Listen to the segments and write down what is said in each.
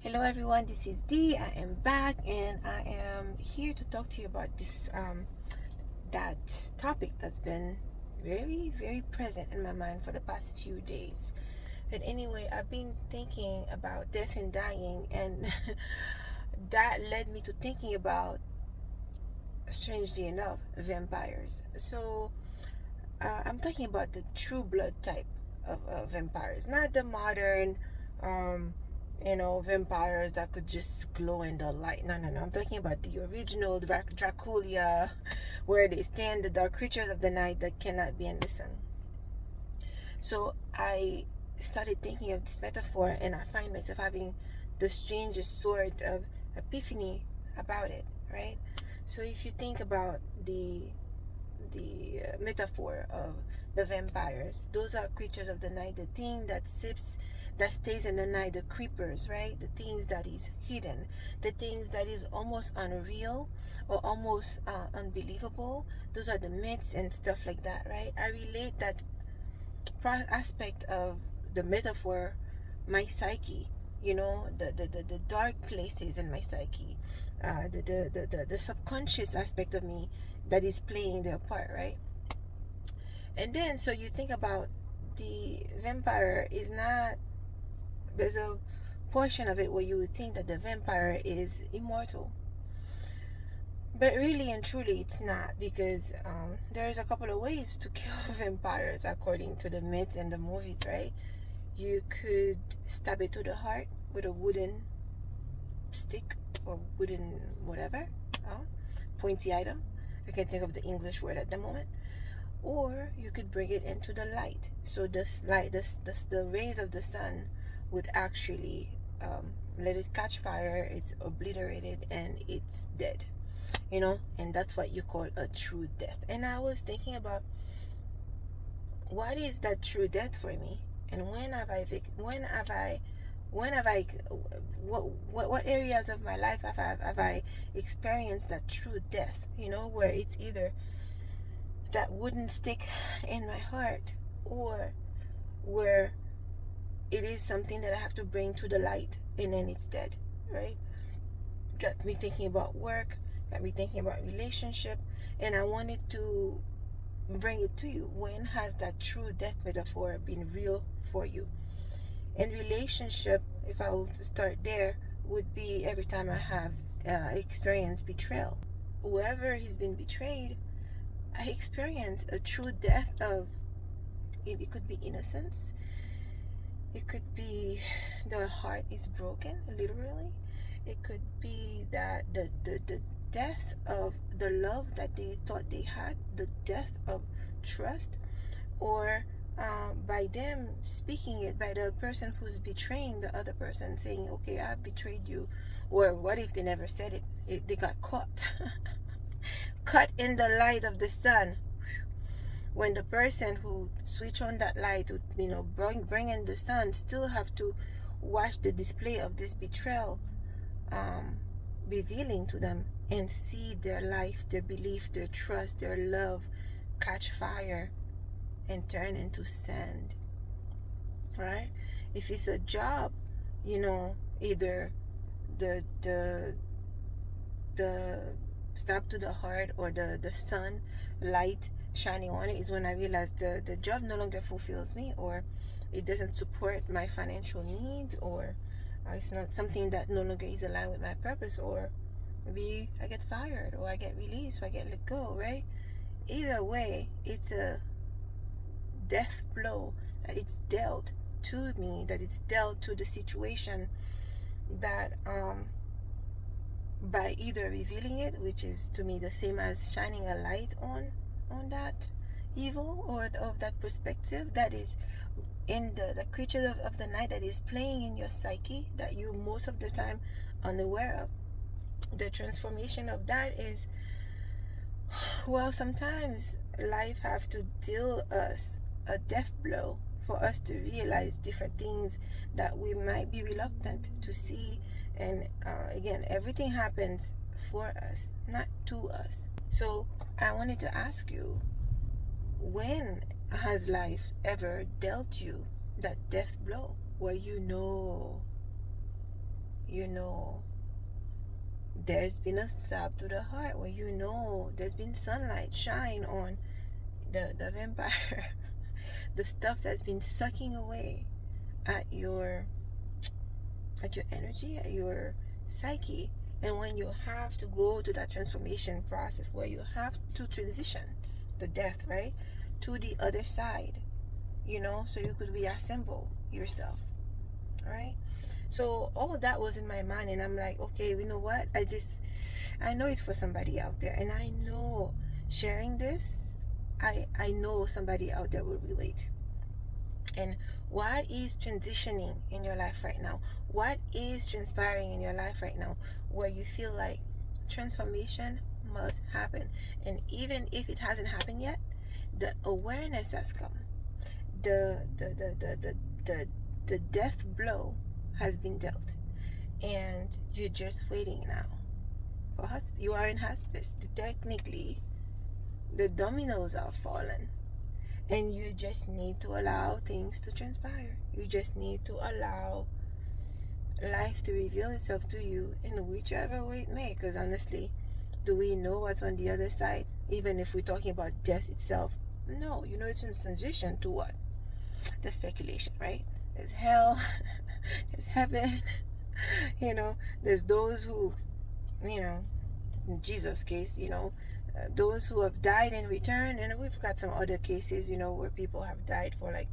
Hello everyone, this is Dee. I am back and I am here to talk to you about this that topic that's been very present in my mind for the past few days. But anyway, I've been thinking about death and dying, and that led me to thinking about, strangely enough, vampires. So I'm talking about the true blood type of vampires, not the modern vampires that could just glow in the light. No, I'm talking about the original Dracula, where they stand, the dark creatures of the night that cannot be in the sun. So I started thinking of this metaphor, and I find myself having the strangest sort of epiphany about it, right? So if you think about the metaphor of the vampires, those are creatures of the night, the thing that stays in the night, the creepers, right? The things that is hidden, the things that is almost unreal or almost unbelievable. Those are the myths and stuff like that, right? I relate that aspect of the metaphor, my psyche, the dark places in my psyche, the subconscious aspect of me that is playing their part, right? And then so you think about the vampire is not, there's a portion of it where you would think that the vampire is immortal, but really and truly it's not, because there's a couple of ways to kill vampires according to the myths and the movies, right? You could stab it to the heart with a wooden stick or wooden whatever, pointy item. I can't think of the English word at the moment. Or you could bring it into the light. So this light, the rays of the sun would actually let it catch fire. It's obliterated and it's dead. And that's what you call a true death. And I was thinking about, what is that true death for me? And what areas of my life have I experienced that true death, where it's either that wooden stick in my heart, or where it is something that I have to bring to the light and then it's dead, right? Got me thinking about work, got me thinking about relationship, and I wanted to bring it to you. When has that true death metaphor been real for you? And relationship, if I will start there, would be every time I have experienced betrayal. Whoever has been betrayed, I experience a true death of it. It could be innocence. It could be the heart is broken, literally. It could be that the death of the love that they thought they had, the death of trust, or by them speaking it, by the person who's betraying the other person, saying, okay, I've betrayed you. Or what if they never said it, they got caught. Caught in the light of the sun, when the person who switch on that light to bring in the sun still have to watch the display of this betrayal revealing to them, and see their life, their belief, their trust, their love catch fire and turn into sand, right? If it's a job, either the stab to the heart, or the sun light shining on it, is when I realized the job no longer fulfills me, or it doesn't support my financial needs, or it's not something that no longer is aligned with my purpose, or maybe I get fired, or I get released, or I get let go, right? Either way, it's a death blow that it's dealt to me, that it's dealt to the situation, that by either revealing it, which is to me the same as shining a light on that evil, or of that perspective that is in the creature of the night that is playing in your psyche, that you most of the time unaware of. The transformation of that is, well, sometimes life have to deal us a death blow for us to realize different things that we might be reluctant to see. And again, everything happens for us, not to us. So I wanted to ask you, when has life ever dealt you that death blow where you know there's been a stab to the heart, where you know there's been sunlight shine on the vampire, the stuff that's been sucking away at your energy, at your psyche. And when you have to go to that transformation process, where you have to transition the death, right, to the other side, so you could reassemble yourself, right? So all of that was in my mind, and I'm like, okay, you know what, I know it's for somebody out there, and I know sharing this, I know somebody out there will relate. And what is transitioning in your life right now? What is transpiring in your life right now, where you feel like transformation must happen? And even if it hasn't happened yet, the awareness has come. The death blow has been dealt, and you're just waiting now for hospice. You are in hospice. Technically, the dominoes are fallen, and you just need to allow things to transpire. You just need to allow life to reveal itself to you in whichever way it may. Because honestly, do we know what's on the other side? Even if we're talking about death itself, no. It's in transition to what? The speculation, right? There's hell, there's heaven, there's those who, in Jesus' case, those who have died and returned. And we've got some other cases, where people have died for like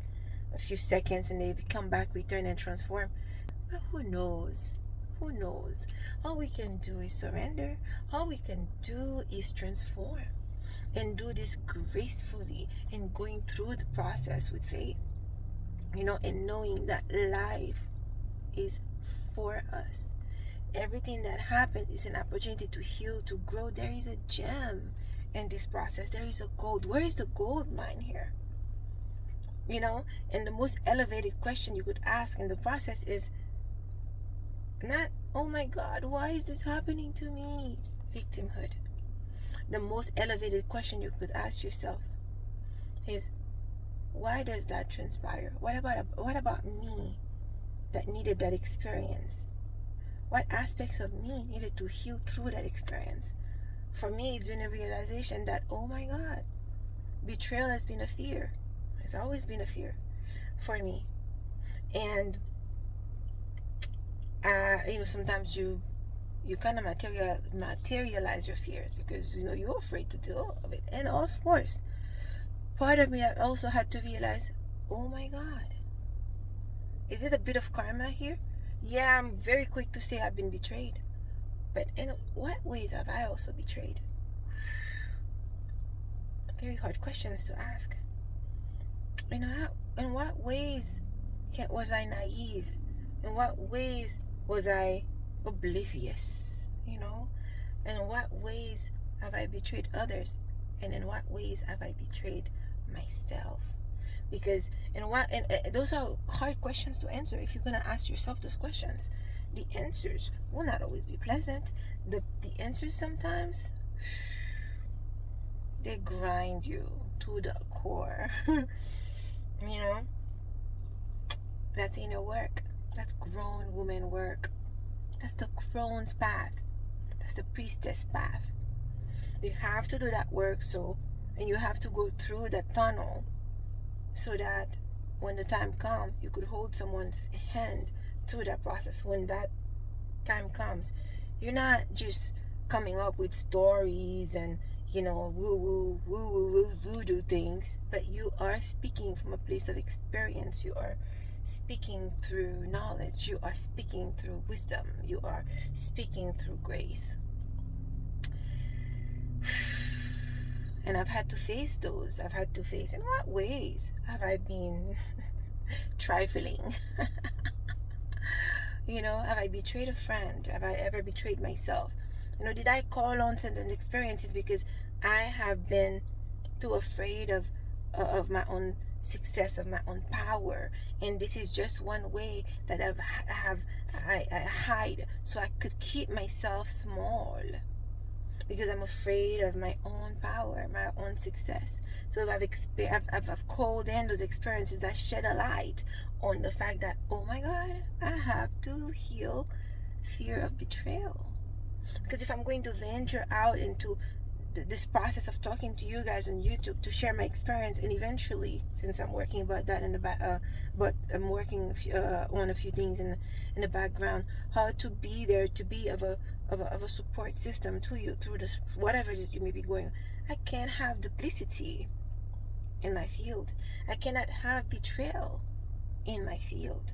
a few seconds and they come back, return, and transform. But who knows? Who knows? All we can do is surrender. All we can do is transform, and do this gracefully, and going through the process with faith, and knowing that life is for us. Everything that happened is an opportunity to heal, to grow. There is a gem in this process. There is a gold. Where is the gold mine here? And the most elevated question you could ask in the process is not, oh my God, why is this happening to me? Victimhood. The most elevated question you could ask yourself is, why does that transpire? What about me that needed that experience? What aspects of me needed to heal through that experience? For me, it's been a realization that, oh my God, betrayal has been a fear. It's always been a fear for me. And sometimes you kind of materialize your fears, because you're afraid to deal with it. And of course, part of me, I also had to realize, oh my God, is it a bit of karma here? Yeah, I'm very quick to say I've been betrayed, but in what ways have I also betrayed? Very hard questions to ask. In what ways was I naive? In what ways was I oblivious? In what ways have I betrayed others? And in what ways have I betrayed myself? Because those are hard questions to answer. If you're going to ask yourself those questions, the answers will not always be pleasant. The answers sometimes, they grind you to the core. That's inner work. That's grown woman work. That's the crone's path. That's the priestess path. You have to do that work, and you have to go through that tunnel, so that when the time comes, you could hold someone's hand through that process. When that time comes, you're not just coming up with stories and woo voodoo things, but you are speaking from a place of experience. You are speaking through knowledge. You are speaking through wisdom. You are speaking through grace. And I've had to face those. In what ways have I been trifling? Have I betrayed a friend? Have I ever betrayed myself? Did I call on certain experiences because I have been too afraid of my own success, of my own power? And this is just one way that I hide, so I could keep myself small, because I'm afraid of my own power, my own success. So I've called in those experiences that shed a light on the fact that, oh my God, I have to heal Fear of betrayal. Because if I'm going to venture out into this process of talking to you guys on YouTube to share my experience, and eventually, since I'm working about that in the back, but I'm working on a few things in the background, how to be there, to be of a support system to you through this whatever it is you may be going. I can't have duplicity in my field. I cannot have betrayal in my field.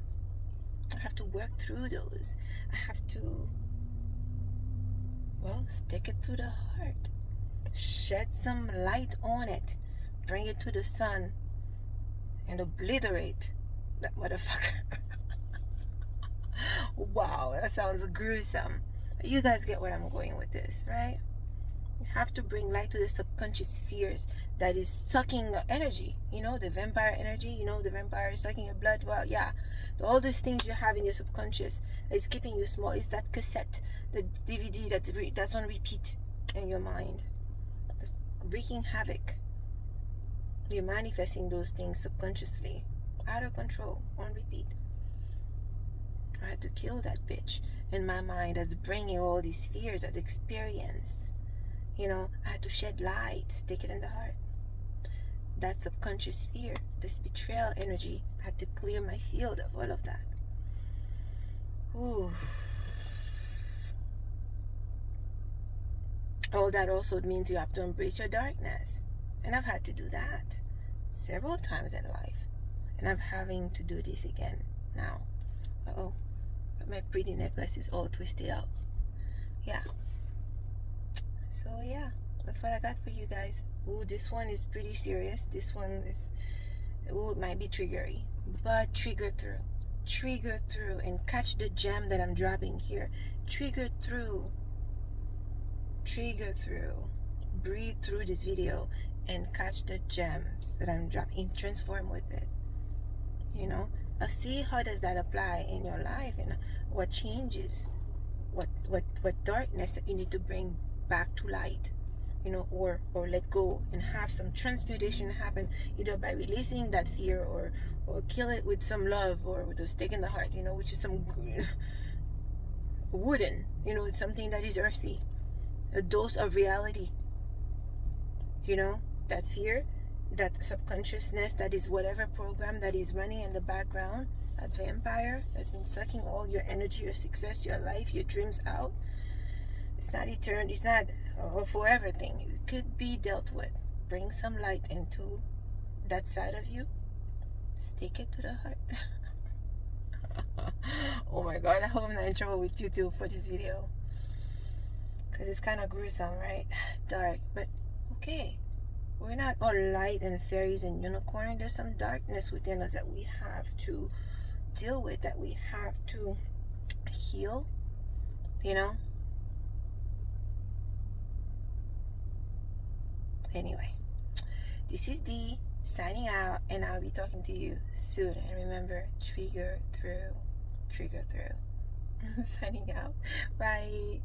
I have to work through those. I have to, well, stick it through the heart. Shed some light on it. Bring it to the sun. And obliterate that motherfucker. Wow, that sounds gruesome. You guys get what I'm going with this, right? You have to bring light to the subconscious fears that is sucking the energy. You know, the vampire energy. You know, the vampire is sucking your blood. Well, yeah. All these things you have in your subconscious that is keeping you small. Is that cassette, the DVD that's on repeat in your mind. It's wreaking havoc. You're manifesting those things subconsciously. Out of control. On repeat. I had to kill that bitch in my mind that's bringing all these fears, that experience. You know, I had to shed light, stick it in the heart. That subconscious fear, this betrayal energy, I had to clear my field of all of that. Ooh. All that also means you have to embrace your darkness. And I've had to do that several times in life. And I'm having to do this again now. Uh-oh. But my pretty necklace is all twisted out. Yeah. So yeah, that's what I got for you guys. Ooh, this one is pretty serious. This one is, ooh, it might be triggery. But trigger through. Trigger through and catch the gem that I'm dropping here. Trigger through. Trigger through. Breathe through this video and catch the gems that I'm dropping. Transform with it. You know? See how does that apply in your life and what changes. What darkness that you need to bring back to light, you know, or let go and have some transmutation happen, either by releasing that fear or kill it with some love or with a stake in the heart, you know, which is some wooden, you know, it's something that is earthy, a dose of reality, you know, that fear, that subconsciousness, that is whatever program that is running in the background, that vampire that's been sucking all your energy, your success, your life, your dreams out. It's not eternal. It's not a forever thing. It could be dealt with. Bring some light into that side of you. Stick it to the heart. Oh my God, I hope I'm not in trouble with YouTube for this video. Because it's kind of gruesome, right? Dark. But okay. We're not all light and fairies and unicorn. There's some darkness within us that we have to deal with, that we have to heal. You know? Anyway, this is Dee signing out, and I'll be talking to you soon. And remember, trigger through. Signing out. Bye.